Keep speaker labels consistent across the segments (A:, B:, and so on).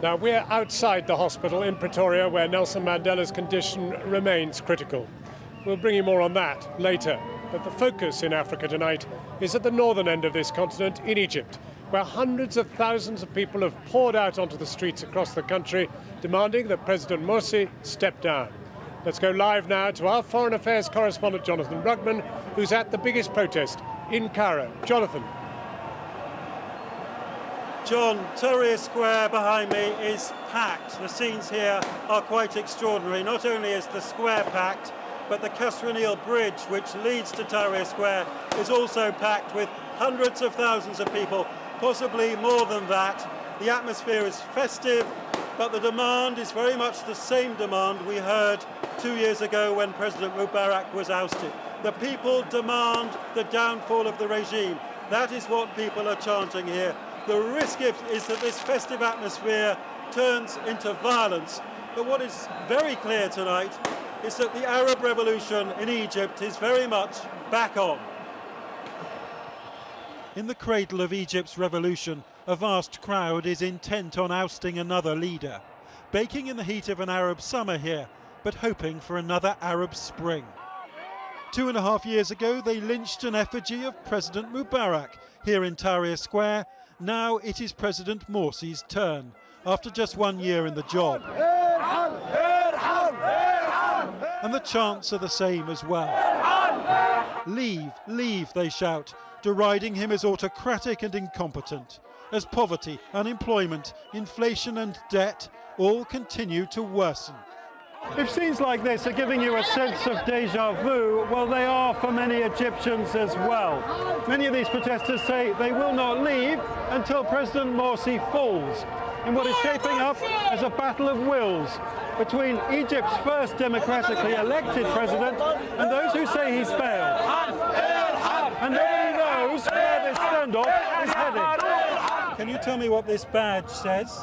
A: Now, we're outside the hospital in Pretoria, where Nelson Mandela's condition remains critical. We'll bring you more on that later. But the focus in Africa tonight is at the northern end of this continent, in Egypt, where hundreds of thousands of people have poured out onto the streets across the country, demanding that President Mursi step down. Let's go live now to our Foreign Affairs correspondent, Jonathan Rugman, who's at the biggest protest in Cairo. Jonathan.
B: John, Tahrir Square behind me is packed. The scenes here are quite extraordinary. Not only is the square packed, but the Kasranil Bridge, which leads to Tahrir Square, is also packed with hundreds of thousands of people, possibly more than that. The atmosphere is festive, but the demand is very much the same demand we heard 2 years ago when President Mubarak was ousted. The people demand the downfall of the regime. That is what people are chanting here. The risk is that this festive atmosphere turns into violence. But what is very clear tonight is that the Arab revolution in Egypt is very much back on.
C: In the cradle of Egypt's revolution, a vast crowd is intent on ousting another leader, baking in the heat of an Arab summer here, but hoping for another Arab spring. 2.5 years ago, they lynched an effigy of President Mubarak here in Tahrir Square. Now it is President Morsi's turn, after just 1 year in the job. And the chants are the same as well. Leave, leave, they shout, deriding him as autocratic and incompetent, as poverty, unemployment, inflation and debt all continue to worsen.
D: If scenes like this are giving you a sense of déjà vu, well, they are for many Egyptians as well. Many of these protesters say they will not leave until President Morsi falls, in what is shaping up as a battle of wills between Egypt's first democratically elected president and those who say he's failed. And nobody knows where this standoff is heading.
B: Can you tell me what this badge says?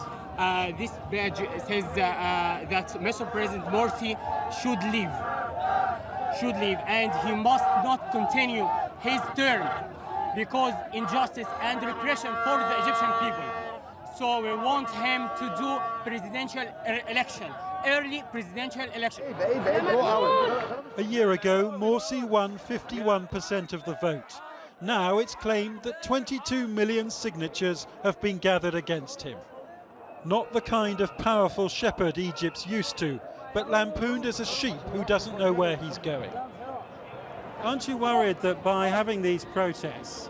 E: This badge says that Mr. President Morsi should leave, and he must not continue his term because injustice and repression for the Egyptian people. So we want him to do presidential election, early presidential election.
C: A year ago, Morsi won 51% of the vote. Now it's claimed that 22 million signatures have been gathered against him. Not the kind of powerful shepherd Egypt's used to, but lampooned as a sheep who doesn't know where he's going.
D: Aren't you worried that by having these protests,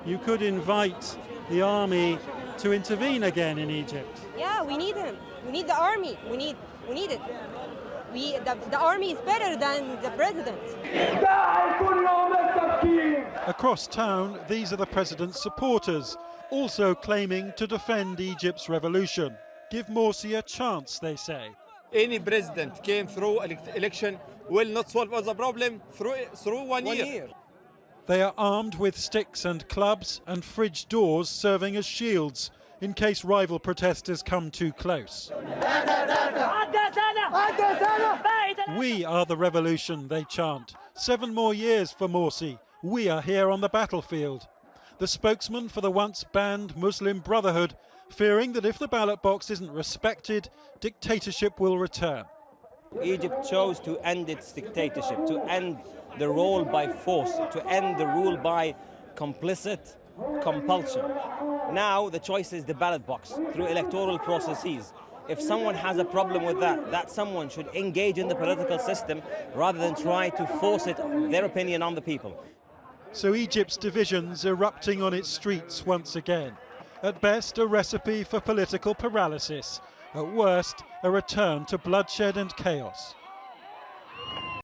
D: you could invite the army to intervene again in Egypt?
F: Yeah, we need him. We need the army. We need it. The army is better than the president.
C: Across town, these are the president's supporters, also claiming to defend Egypt's revolution. Give Morsi a chance, they say.
G: Any president came through election will not solve all the problem through one year.
C: They are armed with sticks and clubs and fridge doors serving as shields in case rival protesters come too close. We are the revolution, they chant. 7 more years for Morsi. We are here on the battlefield. The spokesman for the once banned Muslim Brotherhood fearing that if the ballot box isn't respected, dictatorship will return.
H: Egypt chose to end its dictatorship, to end the rule by force, to end the rule by complicit compulsion. Now the choice is the ballot box through electoral processes. If someone has a problem with that someone should engage in the political system rather than try to force their opinion on the people.
C: So Egypt's divisions erupting on its streets once again. At best, a recipe for political paralysis. At worst, a return to bloodshed and chaos.